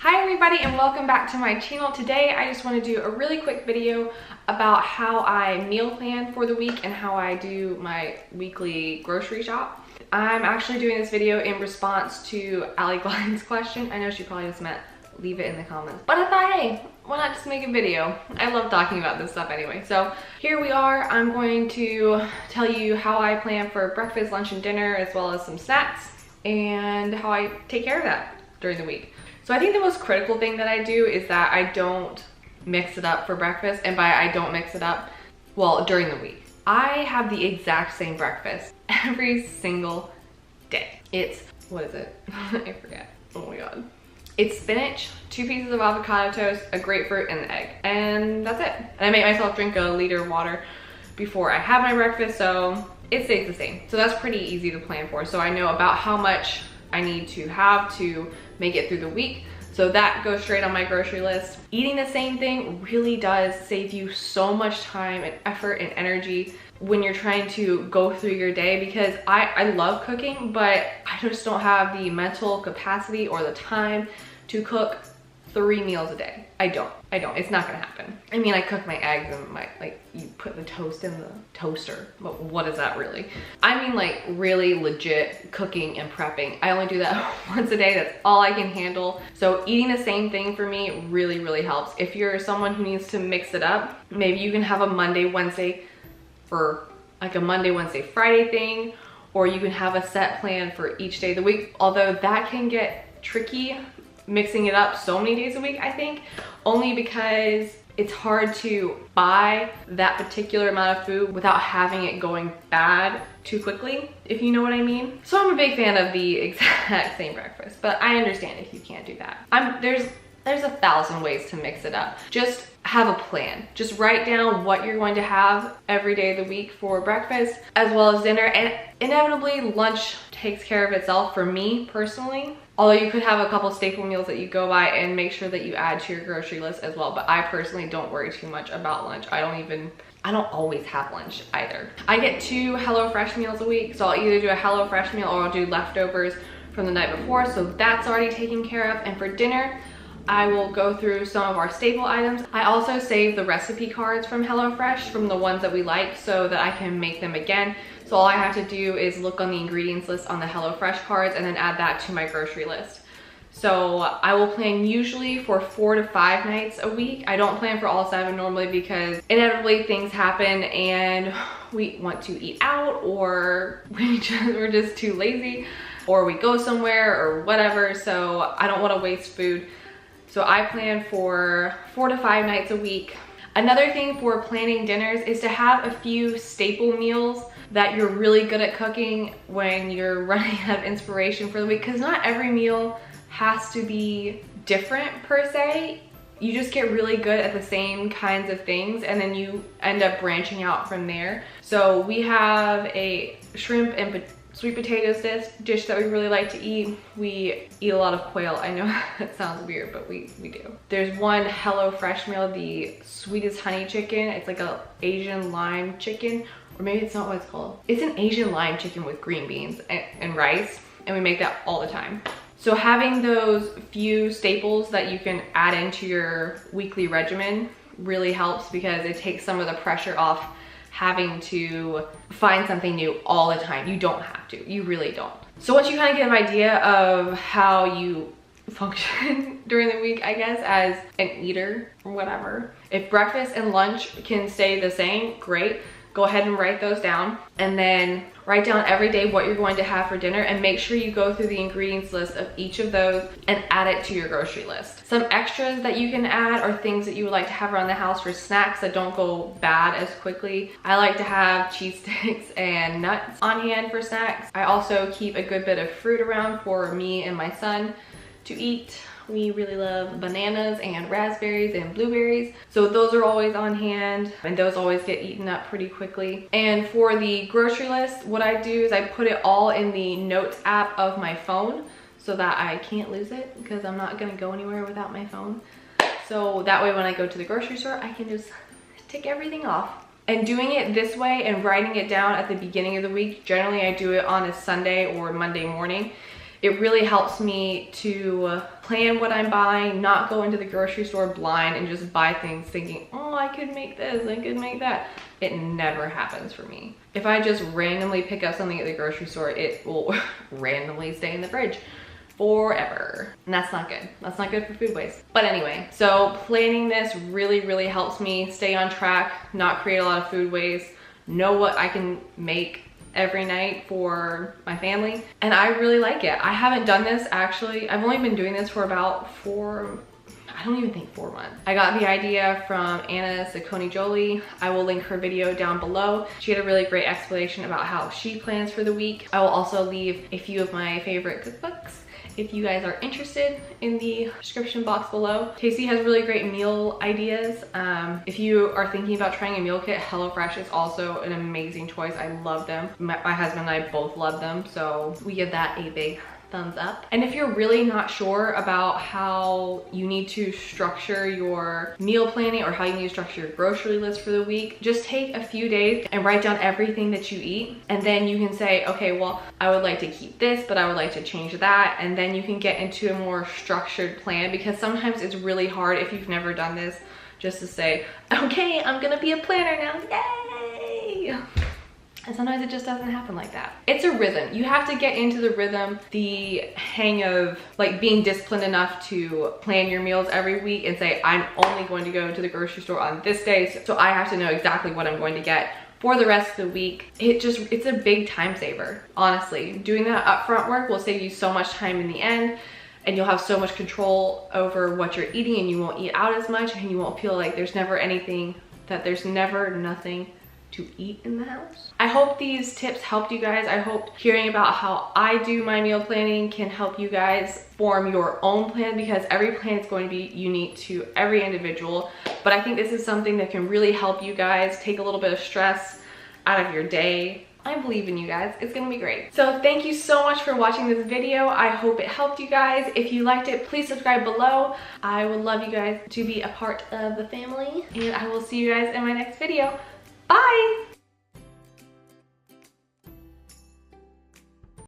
Hi everybody and welcome back to my channel. Today I just want to do a really quick video about how I meal plan for the week and how I do my weekly grocery shop. I'm actually doing this video in response to Allie question. I know she probably just meant leave it in the comments, but I thought, hey, why not just make a video? I love talking about this stuff anyway. So here we are. I'm going to tell you how I plan for breakfast, lunch, and dinner, as well as some snacks, and how I take care of that during the week. So I think the most critical thing that I do is that I don't mix it up for breakfast. And by I don't mix it up, well, during the week. I have the exact same breakfast every single day. It's, what is it? I forget. Oh my God. It's spinach, 2 pieces of avocado toast, a grapefruit, and an egg. And that's it. And I make myself drink a liter of water before I have my breakfast, so it stays the same. So that's pretty easy to plan for. So I know about how much I need to have to make it through the week. So that goes straight on my grocery list. Eating the same thing really does save you so much time and effort and energy when you're trying to go through your day, because I love cooking, but I just don't have the mental capacity or the time to cook 3 meals a day. I don't. It's not gonna happen. I mean, I cook my eggs and you put the toast in the toaster, but what is that really? I mean, like, really legit cooking and prepping. I only do that once a day. That's all I can handle. So eating the same thing for me really, really helps. If you're someone who needs to mix it up, maybe you can have a Monday, Wednesday, for like a Monday, Wednesday, Friday thing, or you can have a set plan for each day of the week. Although that can get tricky, mixing it up so many days a week, I think, only because it's hard to buy that particular amount of food without having it going bad too quickly, if you know what I mean. So I'm a big fan of the exact same breakfast, but I understand if you can't do that. There's 1,000 ways to mix it up. Just have a plan. Just write down what you're going to have every day of the week for breakfast as well as dinner, and inevitably lunch takes care of itself for me personally. Although you could have a couple staple meals that you go by and make sure that you add to your grocery list as well. But I personally don't worry too much about lunch. I don't always have lunch either. I get 2 HelloFresh meals a week. So I'll either do a HelloFresh meal or I'll do leftovers from the night before. So that's already taken care of. And for dinner, I will go through some of our staple items. I also save the recipe cards from HelloFresh, from the ones that we like, so that I can make them again. So all I have to do is look on the ingredients list on the HelloFresh cards and then add that to my grocery list. So I will plan usually for 4 to 5 nights a week. I don't plan for all 7 normally because inevitably things happen and we want to eat out, or we're just too lazy, or we go somewhere or whatever. So I don't want to waste food. So I plan for 4 to 5 nights a week. Another thing for planning dinners is to have a few staple meals that you're really good at cooking when you're running out of inspiration for the week, because not every meal has to be different per se. You just get really good at the same kinds of things and then you end up branching out from there. So we have a shrimp and sweet potatoes dish that we really like to eat. We eat a lot of quail. I know that sounds weird, but we do. There's one HelloFresh meal, the sweetest honey chicken. It's like a Asian lime chicken, or maybe it's not what it's called. It's an Asian lime chicken with green beans and rice, and we make that all the time. So having those few staples that you can add into your weekly regimen really helps, because it takes some of the pressure off having to find something new all the time. You don't have to, you really don't. So once you kind of get an idea of how you function during the week, I guess, as an eater or whatever, if breakfast and lunch can stay the same, great. Go ahead and write those down, and then write down every day what you're going to have for dinner, and make sure you go through the ingredients list of each of those and add it to your grocery list. Some extras that you can add are things that you would like to have around the house for snacks that don't go bad as quickly. I like to have cheese sticks and nuts on hand for snacks. I also keep a good bit of fruit around for me and my son to eat. We really love bananas and raspberries and blueberries. So those are always on hand, and those always get eaten up pretty quickly. And for the grocery list, what I do is I put it all in the notes app of my phone so that I can't lose it, because I'm not gonna go anywhere without my phone. So that way when I go to the grocery store, I can just tick everything off. And doing it this way and writing it down at the beginning of the week, generally I do it on a Sunday or Monday morning, It really helps me to plan what I'm buying, not go into the grocery store blind and just buy things thinking, oh, I could make this, I could make that. It never happens for me. If I just randomly pick up something at the grocery store, it will randomly stay in the fridge forever. And that's not good. That's not good for food waste. But anyway, so planning this really helps me stay on track, not create a lot of food waste, know what I can make every night for my family. And I really like it. I haven't done this actually. I've only been doing this for about I don't even think 4 months. I got the idea from Anna Sacconi Jolie. I will link her video down below. She had a really great explanation about how she plans for the week. I will also leave a few of my favorite cookbooks if you guys are interested in the description box below. Casey has really great meal ideas. If you are thinking about trying a meal kit, HelloFresh is also an amazing choice. I love them. My husband and I both love them, so we give that a big thumbs up. And if you're really not sure about how you need to structure your meal planning or how you need to structure your grocery list for the week, just take a few days and write down everything that you eat. And then you can say, okay, well, I would like to keep this, but I would like to change that. And then you can get into a more structured plan, because sometimes it's really hard if you've never done this just to say, okay, I'm gonna be a planner now, yay! And sometimes it just doesn't happen like that. It's a rhythm. You have to get into the rhythm, the hang of like being disciplined enough to plan your meals every week and say, I'm only going to go to the grocery store on this day, so I have to know exactly what I'm going to get for the rest of the week. It's a big time saver, honestly. Doing that upfront work will save you so much time in the end, and you'll have so much control over what you're eating, and you won't eat out as much, and you won't feel like there's never nothing to eat in the house. I hope these tips helped you guys. I hope hearing about how I do my meal planning can help you guys form your own plan, because every plan is going to be unique to every individual. But I think this is something that can really help you guys take a little bit of stress out of your day. I believe in you guys. It's gonna be great. So thank you so much for watching this video. I hope it helped you guys. If you liked it, please subscribe below. I would love you guys to be a part of the family, and I will see you guys in my next video. Bye!